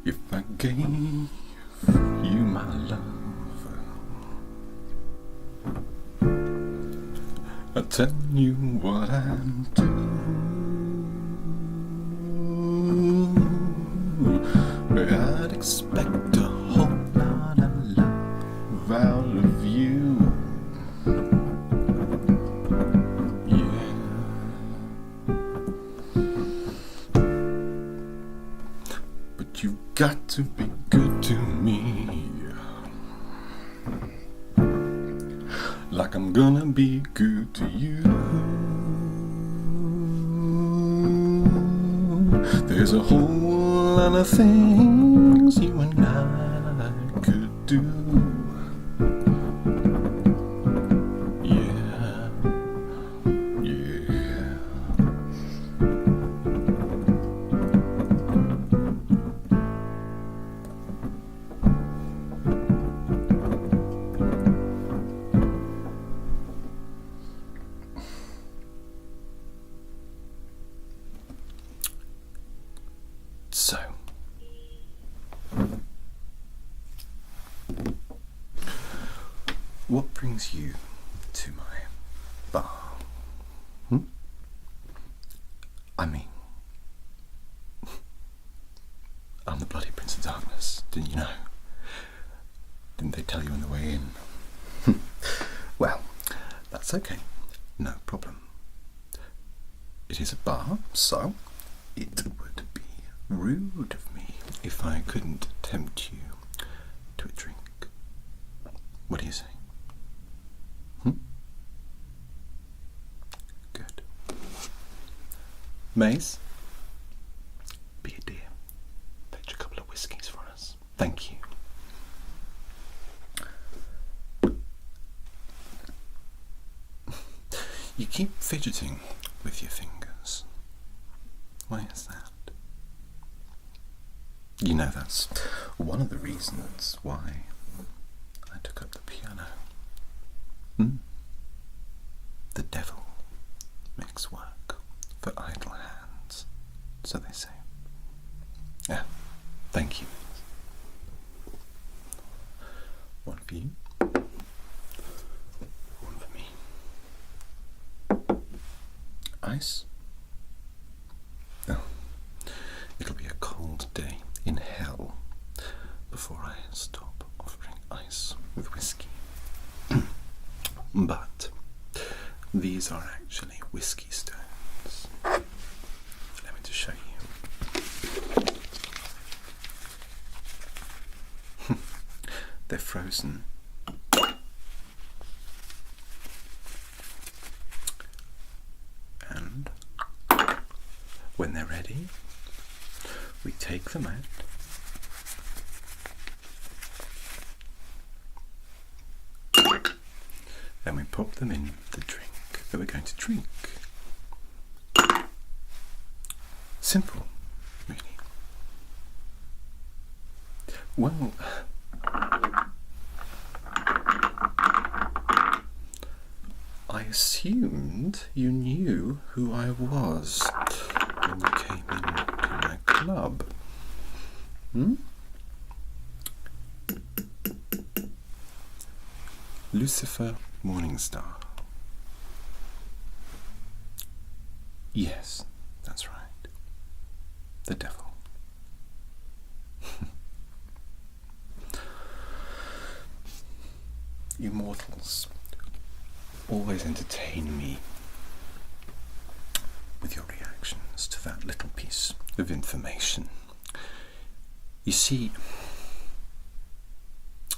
If I gave you my love, I'd tell you what I'd do. I'd expect a whole lot of love out of you. Yeah. But you've got to be good to me, like I'm gonna be good to you. There's a whole lot of things you and I could do. Yeah, yeah. So, what brings you to my bar? I mean, I'm the bloody Prince of Darkness, didn't you know? Didn't they tell you on the way in? Well, that's okay, no problem. It is a bar, so it would be rude of me if I couldn't tempt you to a drink. What do you say? Good. Maze, be a dear. Fetch a couple of whiskies for us. Thank you. You keep fidgeting with your fingers. Why is that? You know, that's one of the reasons why I took up the piano. The devil makes work for idle hands, so they say. Yeah, thank you. One for you, one for me. Ice? Oh, it'll be a cold day in hell before I stop offering ice with whiskey. But these are actually whiskey stones. Let me just show you. They're frozen. And when they're ready, we take them out. And we pop them in the drink that we're going to drink. Simple, really. Well, I assumed you knew who I was when you came into my club. Lucifer Morningstar. Yes, that's right. The devil. You mortals always entertain me with your reactions to that little piece of information. You see,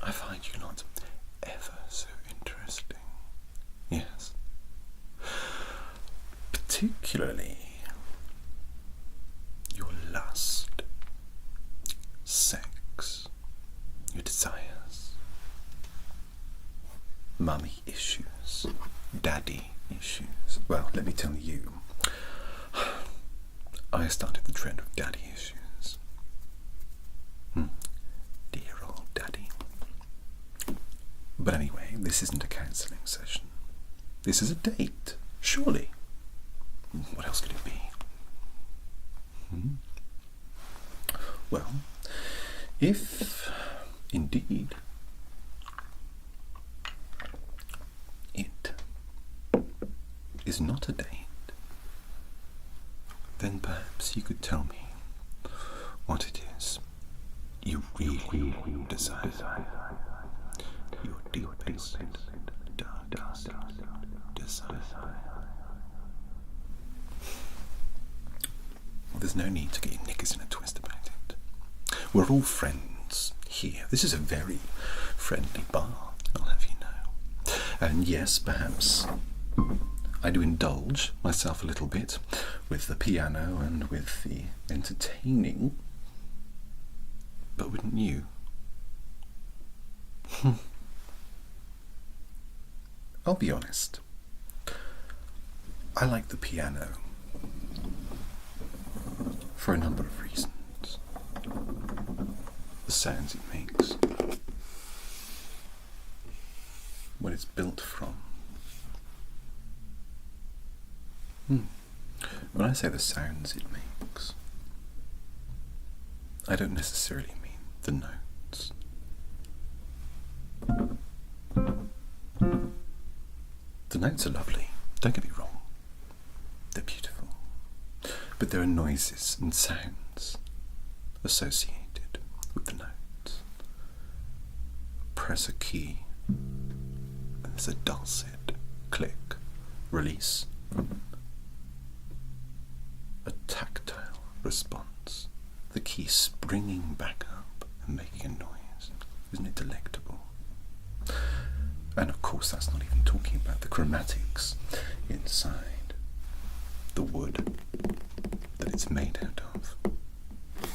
I find you not ever so interesting. Yes. Particularly your lust, sex, your desires, mummy issues, daddy issues. Well, let me tell you, I started the trend of daddy issues. Dear old daddy. But anyway, this isn't a counselling session. This is a date, surely. What else could it be? Well, If indeed it is not a date, then perhaps you could tell me what it is you really desire. Your deepest, darkest desire. Well, there's no need to get your knickers in a twist about it. We're all friends here. This is a very friendly bar, I'll have you know. And yes, perhaps I do indulge myself a little bit with the piano and with the entertaining, but wouldn't you? I'll be honest. I like the piano for a number of reasons. The sounds it makes, what it's built from. When I say the sounds it makes, I don't necessarily mean the notes. The notes are lovely, don't get me wrong. They're beautiful. But there are noises and sounds associated with the notes. Press a key, and there's a dulcet click, release, a tactile response, the key springing back up and making a noise. Isn't it delectable? And of course that's not even talking about the chromatics inside, the wood that it's made out of,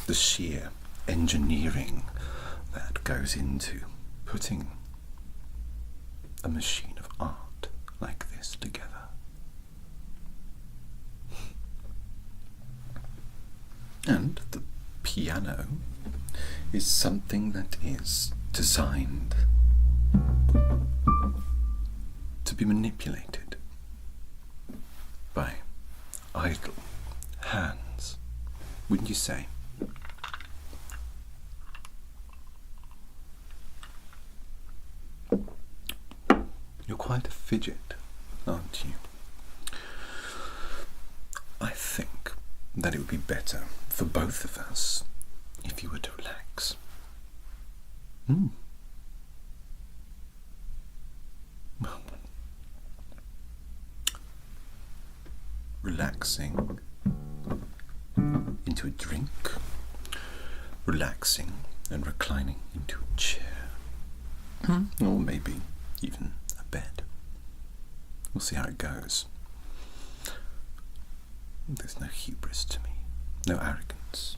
the sheer engineering that goes into putting a machine of art like this together. And the piano is something that is designed to be manipulated by idle hands, wouldn't you say? You're quite a fidget, aren't you? I think that it would be better for both of us if you were to relax. Well, relaxing into a drink, relaxing and reclining into a chair, or maybe even a bed. We'll see how it goes. There's no hubris to me, no arrogance.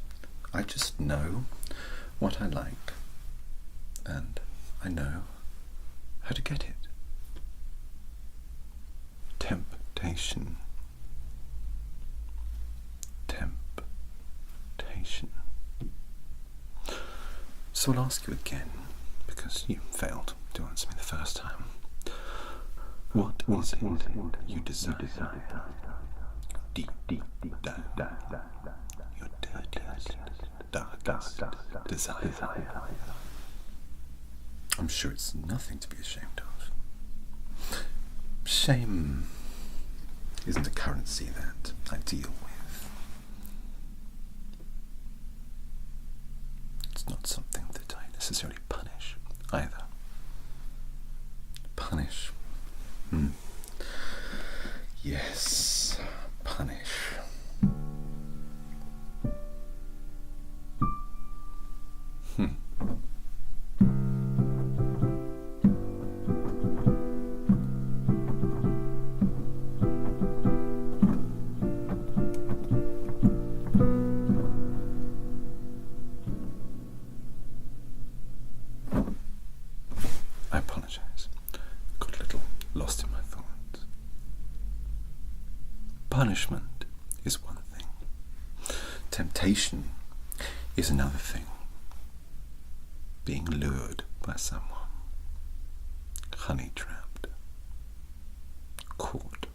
I just know what I like, and I know how to get it. Temptation. Temptation. So I'll ask you again, because you failed to answer me the first time. What is it you desire? Deep down, your dirtiest, darkest desire. I'm sure it's nothing to be ashamed of. Shame isn't a currency that I deal with. It's not something that I necessarily punish either. Punish. Yes, punish. I apologize. Got a little lost in my thoughts. Punishment is one thing. Temptation is another thing. Being lured by someone. Honey-trapped. Caught.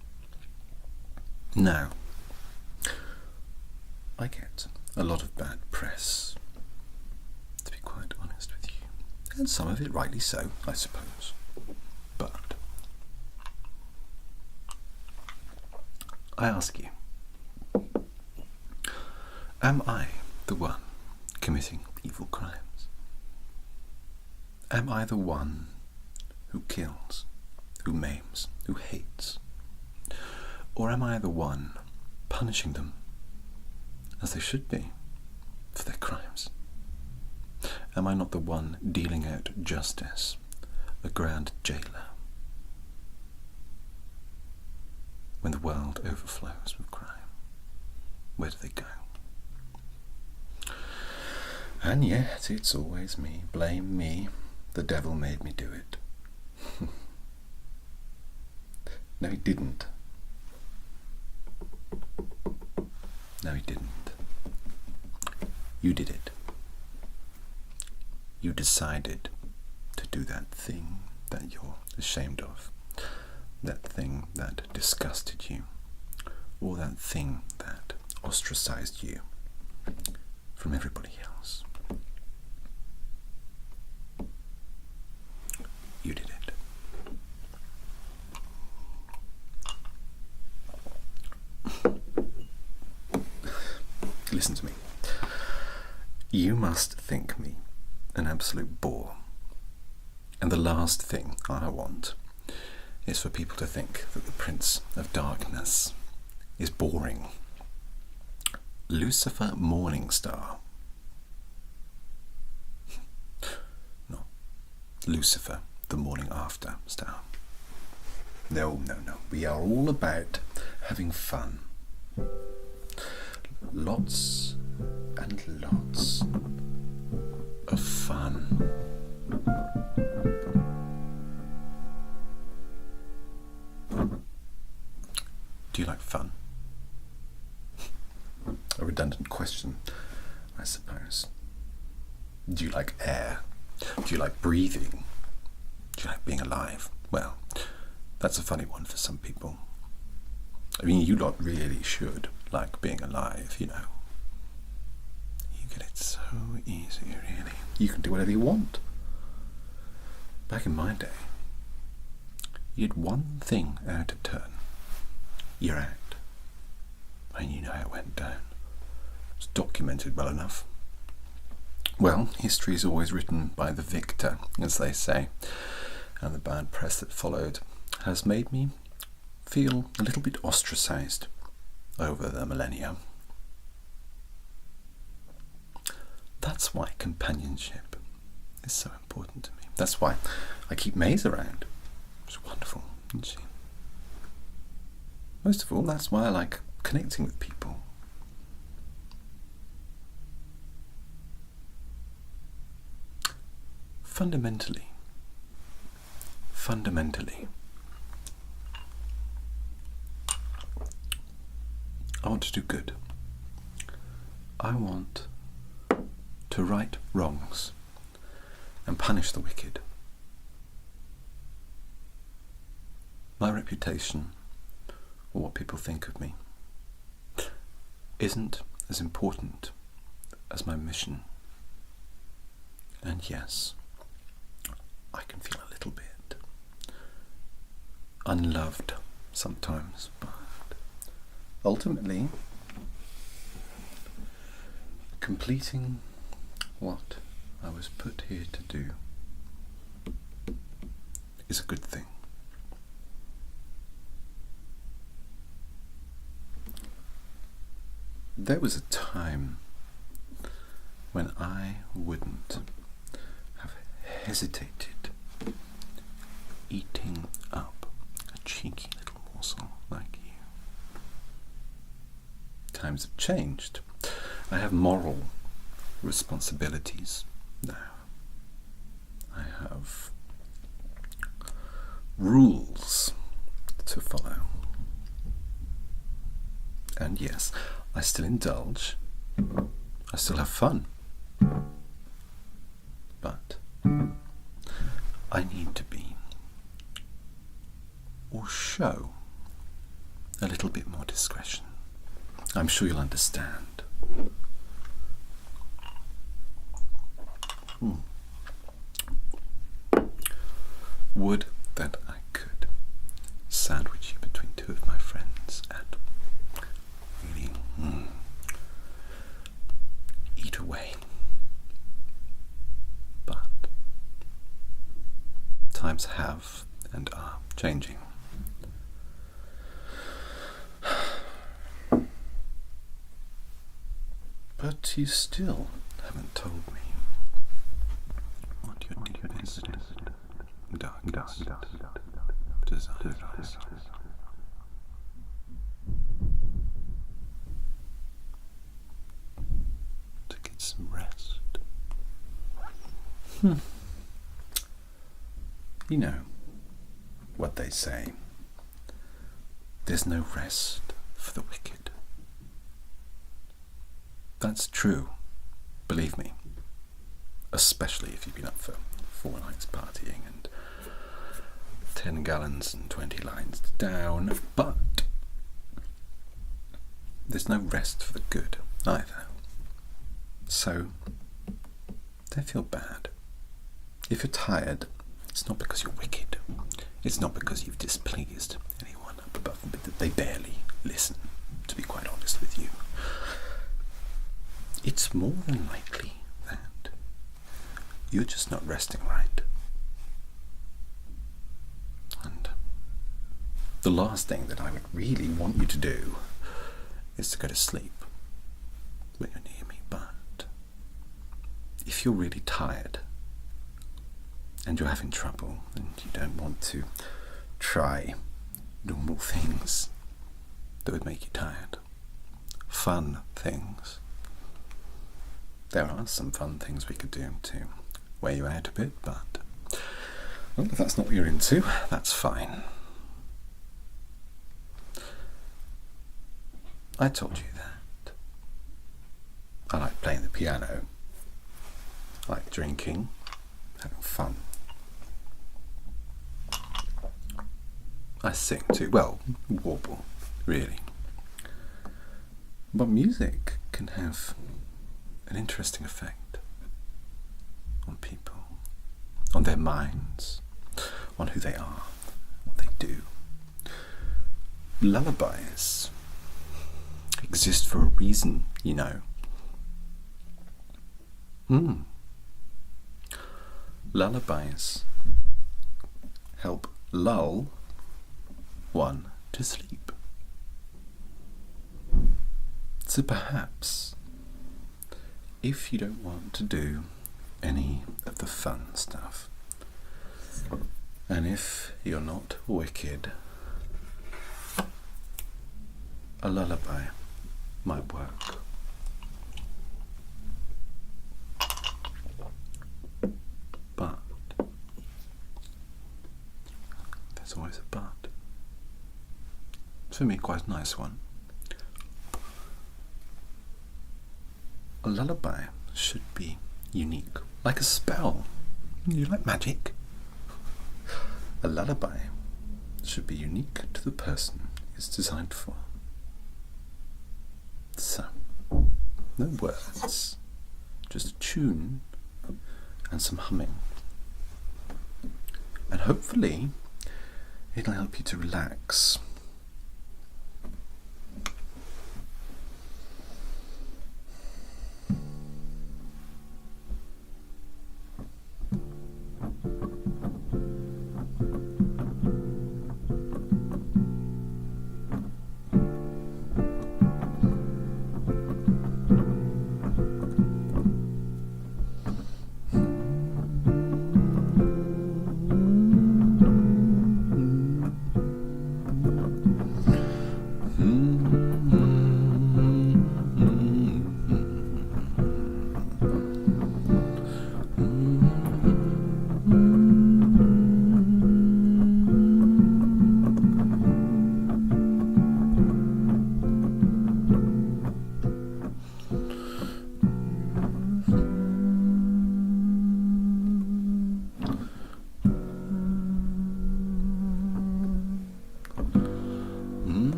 Now, I get a lot of bad press, to be quite and some of it rightly so, I suppose. But I ask you, am I the one committing evil crimes? Am I the one who kills, who maims, who hates? Or am I the one punishing them as they should be for their crimes? Am I not the one dealing out justice, a grand jailer, when the world overflows with crime? Where do they go? And yet it's always me. Blame me. The devil made me do it. No, he didn't. No, he didn't. You did it. You decided to do that thing that you're ashamed of, that thing that disgusted you, or that thing that ostracized you from everybody else. You did it. Listen to me. You must think me an absolute bore. And the last thing I want is for people to think that the Prince of Darkness is boring. Lucifer Morningstar. No. Lucifer, the morning after star. No, no, no. We are all about having fun. Lots and lots of fun. Do you like fun? A redundant question, I suppose. Do you like air? Do you like breathing? Do you like being alive? Well, that's a funny one for some people. I mean, you lot really should like being alive, you know. You get it so easy, really. You can do whatever you want. Back in my day, you did one thing out of turn. You're out. And you know how it went down. It's documented well enough. Well, history is always written by the victor, as they say, and the bad press that followed has made me feel a little bit ostracized over the millennia. That's why companionship is so important to me. That's why I keep Maze around. It's wonderful, isn't she? Most of all, that's why I like connecting with people. Fundamentally, I want to do good. I want to right wrongs and punish the wicked. My reputation, or what people think of me, isn't as important as my mission. And yes, I can feel a little bit unloved sometimes, but ultimately, completing what I was put here to do is a good thing. There was a time when I wouldn't have hesitated eating up a cheeky little morsel like you. Times have changed. I have moral responsibilities now. I have rules to follow. And yes, I still indulge. I still have fun. But I need to be, or show, a little bit more discretion. I'm sure you'll understand. Would that I could sandwich you between two of my friends and really eat away. But times have and are changing. But you still haven't told me what your deepest, darkest desires. To get some rest. You know what they say. There's no rest for the wicked. That's true, believe me. Especially if you've been up for 4 nights partying and 10 gallons and 20 lines down, but there's no rest for the good either. So don't feel bad. If you're tired, it's not because you're wicked. It's not because you've displeased anyone above them, but they barely listen, to be quite honest with you. It's more than likely that you're just not resting right. And the last thing that I would really want you to do is to go to sleep when you're near me. But if you're really tired and you're having trouble and you don't want to try normal things that would make you tired, fun things, there are some fun things we could do to wear you out a bit, but well, if that's not what you're into, that's fine. I told you that I like playing the piano, I like drinking, having fun. I sing too, well, warble, really. But music can have an interesting effect on people, on their minds, on who they are, what they do. Lullabies exist for a reason, you know. Lullabies help lull one to sleep. So perhaps, if you don't want to do any of the fun stuff, and if you're not wicked, a lullaby might work. But there's always a but. For me, quite a nice one. A lullaby should be unique, like a spell. You like magic? A lullaby should be unique to the person it's designed for. So, no words, just a tune and some humming. And hopefully, it'll help you to relax.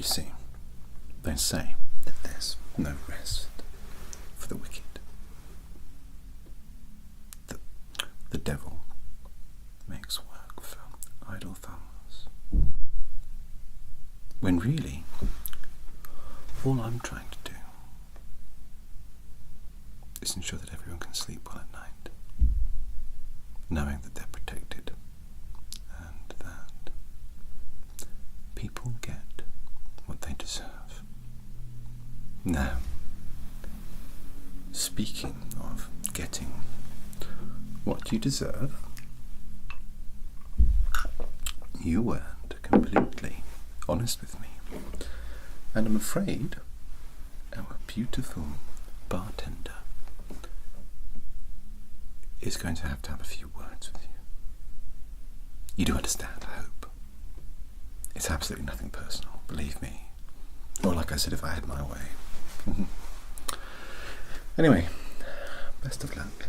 see, they say that there's no rest for the wicked. The devil makes work for idle thumbs. When really, all I'm trying to do is ensure that everyone can sleep well at night, knowing that they're protected and that people get what they deserve. Now, speaking of getting what you deserve, you weren't completely honest with me, and I'm afraid our beautiful bartender is going to have a few words with you. You do understand, I hope. It's absolutely nothing personal, believe me. Or like I said, if I had my way. Anyway, best of luck.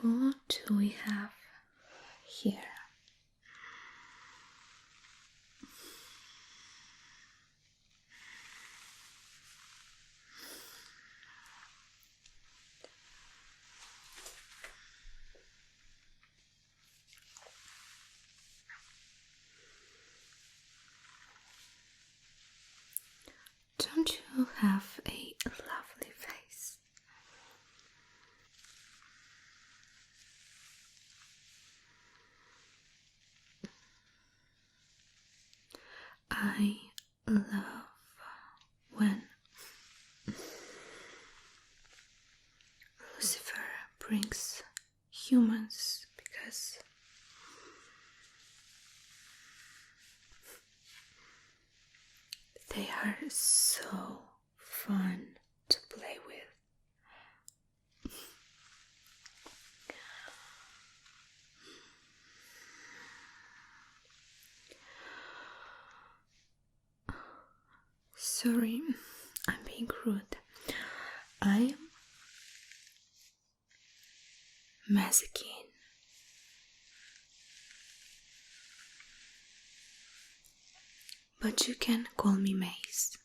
What do we have here? Don't you have a lovely face? I love when Lucifer brings humans because they are so fun to play with. Sorry, I'm being rude. I am Mazikeen. But you can call me Maze.